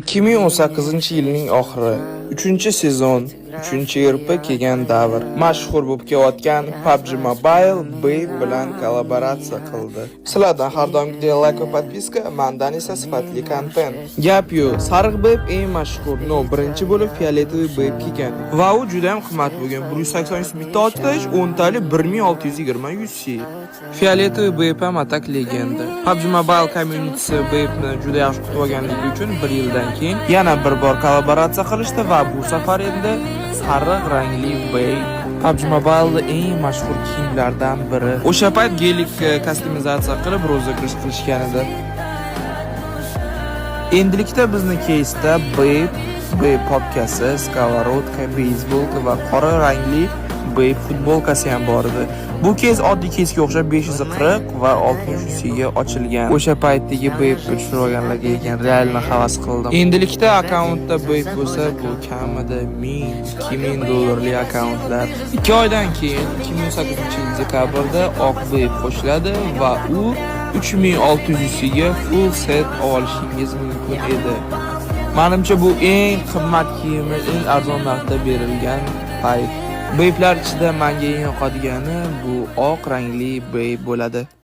2018-yilning oxiri, 3-sezon, 3-yirpi kelgan davr. Mashhur bo'lib kelayotgan PUBG Mobile Babe bilan kollaboratsiya qildi. Sizlardan har doimgidek like va podpiska, mendan esa sifatli kontent. Gap yo'q, sariq Babe eng mashhur, birinchi bo'lib fioletoviy Babe kelgan. Va u juda ham qimmat bo'lgan. 180 bitta otish, 10 tali 1620 UC. Fioletoviy Babe ham atak legenda. PUBG Mobile community Babe'ni juda yaxshi kutib olganligi uchun 1 yildan keyin yana bir bor kollaboratsiya qilishdi va bu safar endi sariq rangli Babe PUBG Mobile'da eng mashhur kiyimlardan biri. O'sha payt gelik kostyumizatsiya qilib rozыгрыш qilishgan edi. Endilikda bizni keysda Babe popkasi, skоворodka, beysbolka va qora rangli Babe futbolkasi ham bor edi. Bu kez oddiy keysga o'xshab 540 va 60 UC'ga ochilgan. O'sha paytdagi Babe uchraganlarga ekan realni havas qildim. Endilikda akkauntda Babe bo'lsa, bu kamida 1000-2000 dollarli akkauntlar. 2 oydan keyin 2018-yil dekabrda oq Babe qo'shiladi va u 3600 UC'ga full set olishingiz mumkin edi. Menimcha bu eng qimmat kiyimlar eng arzon narxda berilgan Babe'lar ichida menga eng yoqadigani bu oq rangli Babe bo'ladi.